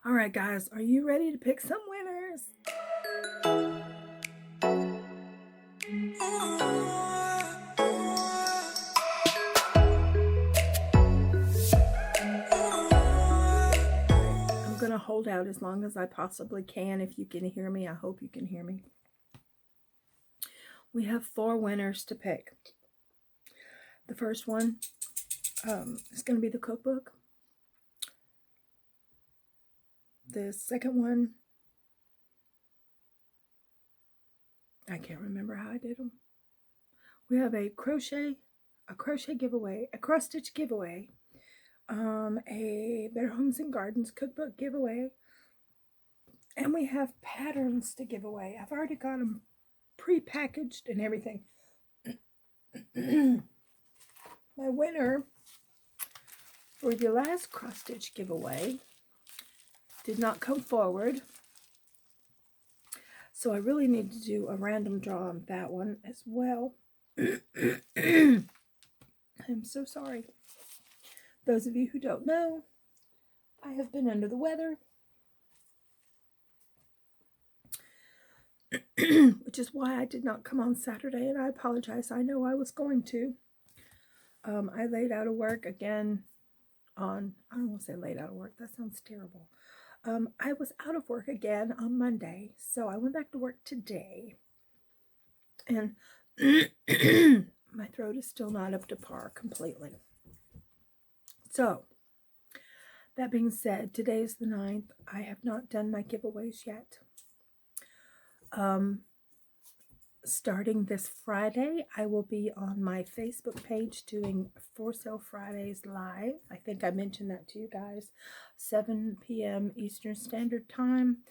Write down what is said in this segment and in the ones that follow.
All right, guys, are you ready to pick some winners? I'm going to hold out as long as I possibly can. If you can hear me, I hope you can hear me. We have 4 winners to pick. The first one is going to be the cookbook. The second one, I can't remember how I did them. We have a crochet giveaway, a cross stitch giveaway, a Better Homes and Gardens cookbook giveaway, and we have patterns to give away. I've already got them pre-packaged and everything. My winner for the last cross stitch giveaway did not come forward, so I really need to do a random draw on that one as well. I'm so sorry. Those of you who don't know, I have been under the weather, which is why I did not come on Saturday, and I apologize. I know I was going to. I laid out of work again on, I don't want to say laid out of work, that sounds terrible. I was out of work again on Monday, so I went back to work today, and my throat is still not up to par completely. So, that being said, today is the 9th. I have not done my giveaways yet. Starting this Friday, I will be on my Facebook page doing For Sale Fridays live. I think I mentioned that to you guys. 7 p.m. Eastern Standard Time,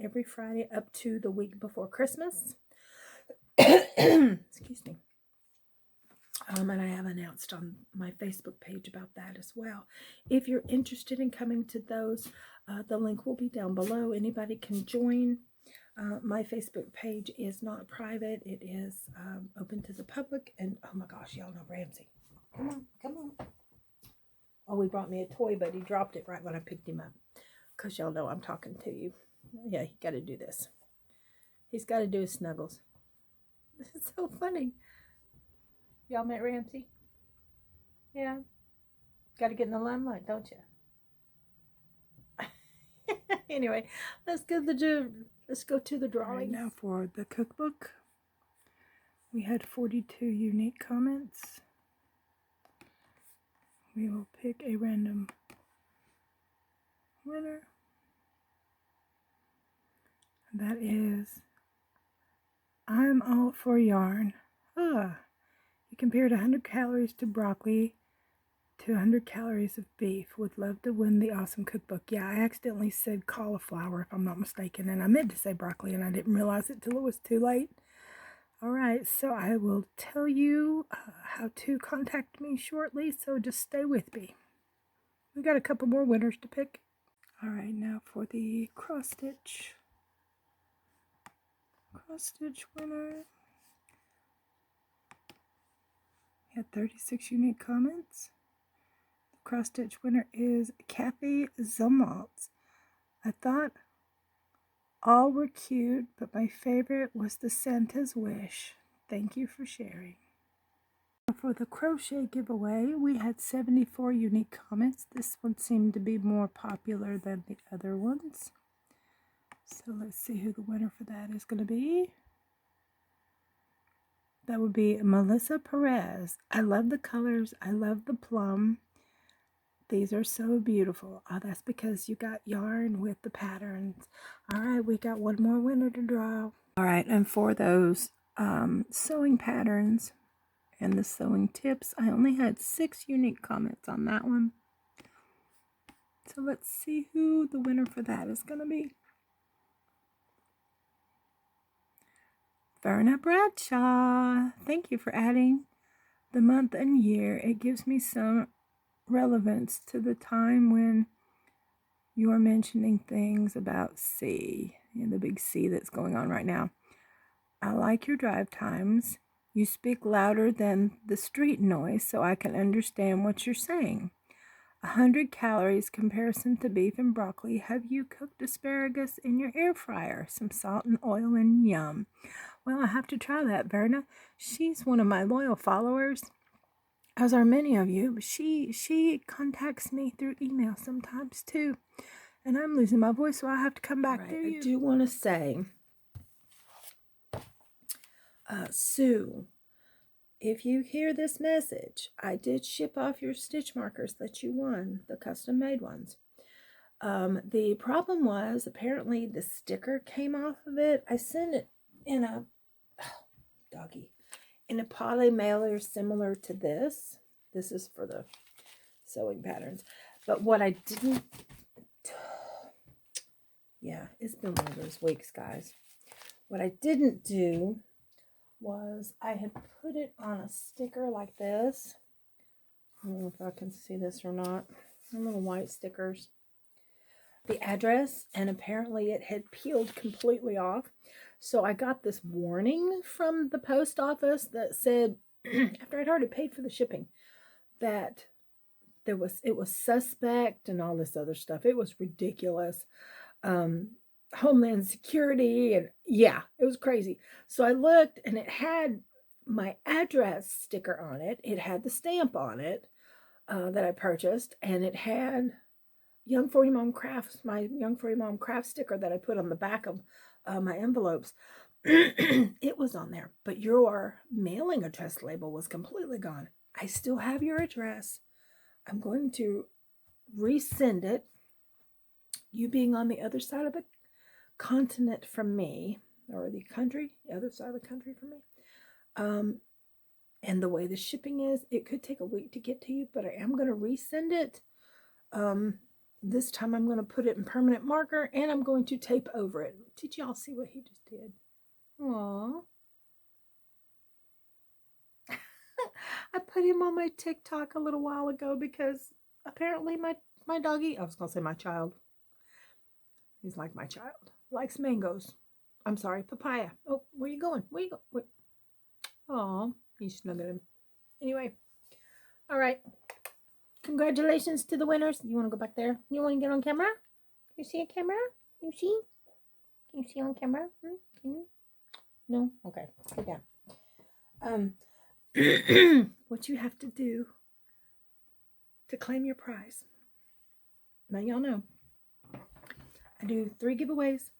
every Friday up to the week before Christmas. Excuse me. And I have announced on my Facebook page about that as well. If you're interested in coming to those, the link will be down below. Anybody can join. My Facebook page is not private. It is open to the public. And oh my gosh, y'all know Ramsey. Come on, come on. Oh, he brought me a toy, but he dropped it right when I picked him up. Because y'all know I'm talking to you. Yeah, he got to do this. He's got to do his snuggles. This is so funny. Y'all met Ramsey? Yeah. Got to get in the limelight, don't you? Anyway, let's go to the drawing. Right, now for the cookbook. We had 42 unique comments. We will pick a random winner. That is I'm All for Yarn. You compared 100 calories to broccoli to 100 calories of beef. Would love to win the awesome cookbook. Yeah, I accidentally said cauliflower, if I'm not mistaken, and I meant to say broccoli, and I didn't realize it till it was too late. All right, so I will tell you how to contact me shortly, so just stay with me. We got a couple more winners to pick. All right, now for the cross stitch winner. We had 36 unique comments. The cross stitch winner is Kathy Zumwalt. I thought all were cute, but my favorite was the Santa's Wish. Thank you for sharing. For the crochet giveaway, we had 74 unique comments. This one seemed to be more popular than the other ones. So let's see who the winner for that is going to be. That would be Melissa Perez. I love the colors. I love the plum. These are so beautiful. Oh, that's because you got yarn with the patterns. All right, we got one more winner to draw. All right, and for those sewing patterns and the sewing tips, I only had 6 unique comments on that one. So let's see who the winner for that is going to be. Verna Bradshaw. Thank you for adding the month and year. It gives me some relevance to the time when you are mentioning things about C, the big C that's going on right now. I like your drive times. You speak louder than the street noise so I can understand what you're saying. 100 calories comparison to beef and broccoli. Have you cooked asparagus in your air fryer? Some salt and oil and yum. Well, I have to try that. Verna, she's one of my loyal followers, as are many of you. But she contacts me through email sometimes too. And I'm losing my voice, so I have to come back to you. I do want to say, Sue, if you hear this message, I did ship off your stitch markers that you won, the custom made ones. The problem was apparently the sticker came off of it. I sent it in a in a poly mailer similar to this. This is for the sewing patterns. But what I didn't, yeah, it's been one of those weeks, guys. What I didn't do was I had put it on a sticker like this. I don't know if I can see this or not. They're little white stickers. The address, and apparently it had peeled completely off. So I got this warning from the post office that said, after I'd already paid for the shipping, that it was suspect and all this other stuff. It was ridiculous. Homeland Security, and yeah, it was crazy. So I looked, and it had my address sticker on it. It had the stamp on it that I purchased, and it had Young40Mom Crafts, my Young40Mom Crafts sticker that I put on the back of my envelopes. It was on there, but your mailing address label was completely gone. I still have your address. I'm going to resend it. You being on the other side of the continent from me, or the country, the other side of the country from me. And the way the shipping is, it could take a week to get to you, but I am going to resend it. This time I'm going to put it in permanent marker, and I'm going to tape over it. Did y'all see what he just did? Aww. I put him on my TikTok a little while ago because apparently my doggy, I was going to say my child. He's like my child. Likes mangoes. I'm sorry, papaya. Oh, where you going? Where you going? Aw, he's snuggling him. Anyway, all right. Congratulations to the winners. You want to go back there? You want to get on camera? You see a camera? You see? Can you see on camera? Can you? No? Okay. Get down. What you have to do to claim your prize. Now y'all know I do 3 giveaways,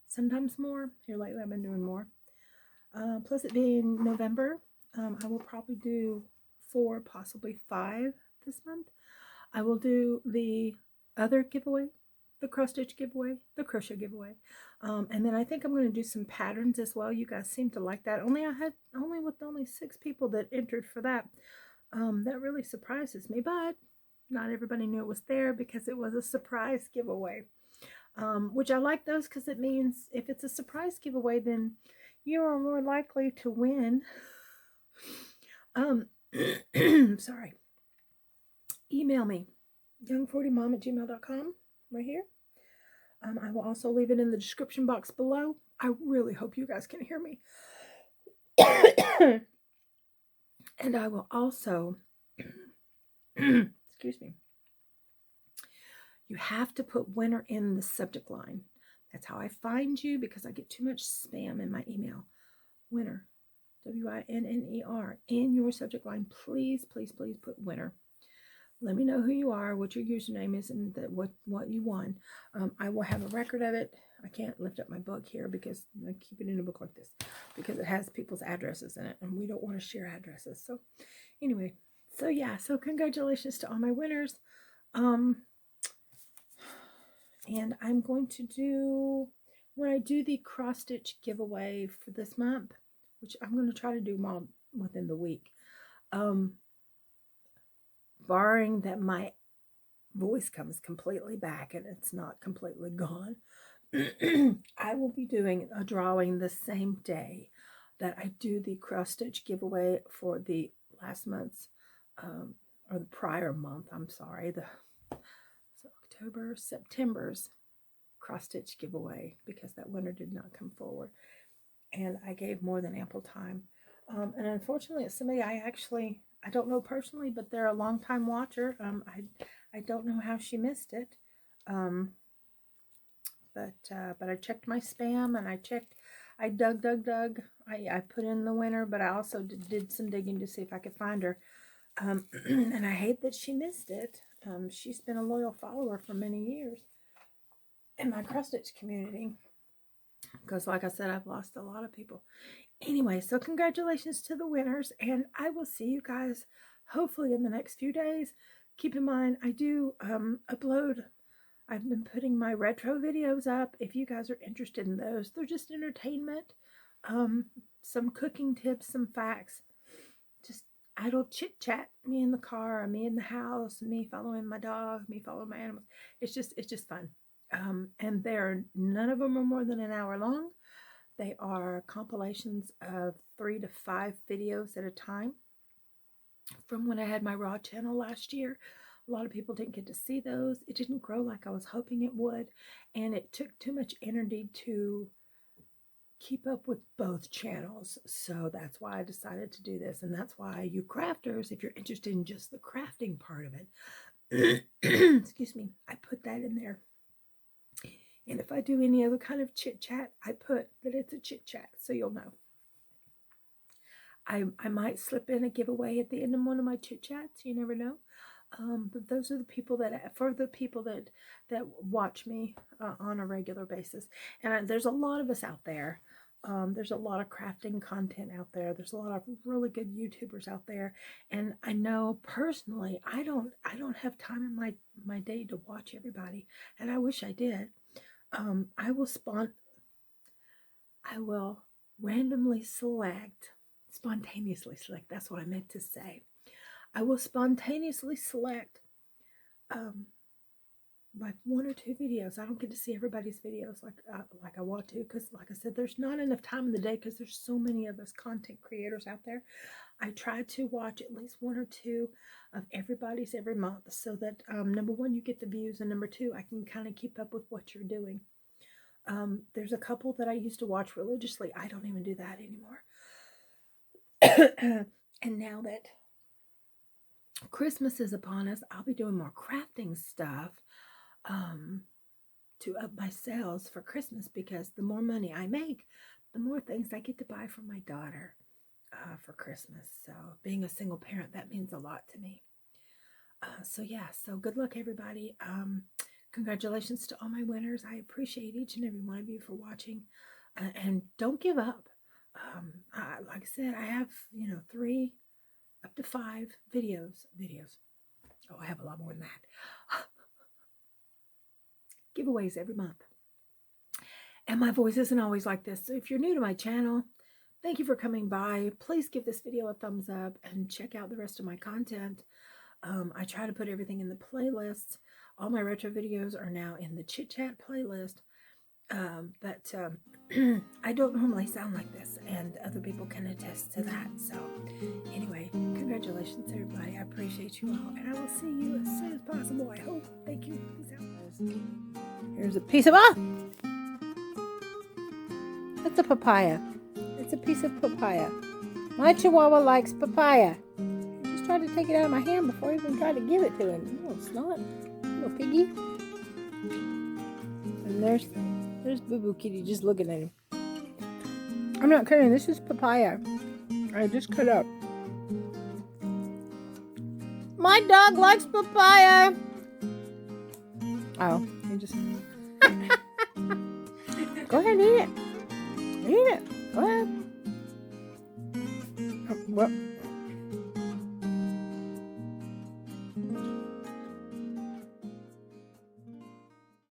sometimes more. Here lately I've been doing more. Plus it being November, I will probably do 4, possibly 5 this month. I will do the other giveaway, the cross stitch giveaway, the crochet giveaway. And then I think I'm going to do some patterns as well. You guys seem to like that. Only 6 people that entered for that. That really surprises me, but not everybody knew it was there because it was a surprise giveaway. Which I like those because it means if it's a surprise giveaway, then you are more likely to win. Sorry. Email me, young40mom@gmail.com, right here. I will also leave it in the description box below. I really hope you guys can hear me. And I will also, excuse me, you have to put winner in the subject line. That's how I find you because I get too much spam in my email. Winner, WINNER, in your subject line. Please, please, please put winner. Let me know who you are, what your username is, and what you won. I will have a record of it. I can't lift up my book here because I keep it in a book like this because it has people's addresses in it, and we don't want to share addresses. So anyway, so yeah, so congratulations to all my winners. And I'm going to do, when I do the cross stitch giveaway for this month, which I'm going to try to do them all within the week, barring that my voice comes completely back and it's not completely gone, I will be doing a drawing the same day that I do the cross stitch giveaway for the last month's, or the prior month, I'm sorry, September's cross stitch giveaway, because that winner did not come forward. And I gave more than ample time. And unfortunately, it's somebody I don't know personally, but they're a long-time watcher. I don't know how she missed it. But I checked my spam, and I dug. I put in the winner, but I also did some digging to see if I could find her. And I hate that she missed it. She's been a loyal follower for many years in my cross stitch community. Because like I said, I've lost a lot of people. Anyway, so congratulations to the winners, and I will see you guys hopefully in the next few days. Keep in mind, I do upload. I've been putting my retro videos up. If you guys are interested in those, they're just entertainment. Some cooking tips, some facts, just idle chit chat. Me in the car, me in the house, me following my dog, me following my animals. It's just fun. And none of them are more than an hour long. They are compilations of 3 to 5 videos at a time. From when I had my raw channel last year, a lot of people didn't get to see those. It didn't grow like I was hoping it would, and it took too much energy to keep up with both channels. So that's why I decided to do this, and that's why you crafters, if you're interested in just the crafting part of it, excuse me, I put that in there. And if I do any other kind of chit chat, I put that it's a chit chat, so you'll know. I might slip in a giveaway at the end of one of my chit chats. You never know. But those are the people that watch me on a regular basis. And there's a lot of us out there. There's a lot of crafting content out there. There's a lot of really good YouTubers out there. And I know personally, I don't have time in my day to watch everybody. And I wish I did. I will randomly spontaneously select, that's what I meant to say. I will spontaneously select like 1 or 2 videos. I don't get to see everybody's videos like I want to, because like I said, there's not enough time in the day because there's so many of us content creators out there. I try to watch at least 1 or 2 of everybody's every month, so that number 1, you get the views, and number 2, I can kind of keep up with what you're doing. There's a couple that I used to watch religiously. I don't even do that anymore. And now that Christmas is upon us, I'll be doing more crafting stuff to up my sales for Christmas, because the more money I make, the more things I get to buy for my daughter for Christmas. So being a single parent, that means a lot to me. So yeah, so good luck everybody. Congratulations to all my winners. I appreciate each and every one of you for watching, and don't give up. Like I said, I have 3 up to 5 videos. Oh, I have a lot more than that. Giveaways every month. And my voice isn't always like this. So if you're new to my channel, thank you for coming by. Please give this video a thumbs up and check out the rest of my content. I try to put everything in the playlists. All my retro videos are now in the Chit Chat playlist. But I don't normally sound like this, and other people can attest to that. So anyway, congratulations everybody. I appreciate you all, and I will see you as soon as possible, I hope. Thank you. Peace out. Here's a piece of that's a papaya. It's a piece of papaya. My chihuahua likes papaya. I just tried to take it out of my hand before I even tried to give it to him. Oh, it's not. Little piggy. And there's Boo Boo Kitty just looking at him. I'm not kidding. This is papaya. I just cut up. My dog likes papaya. Oh, he just... Go ahead and eat it. Eat it. Go ahead. Oh, well,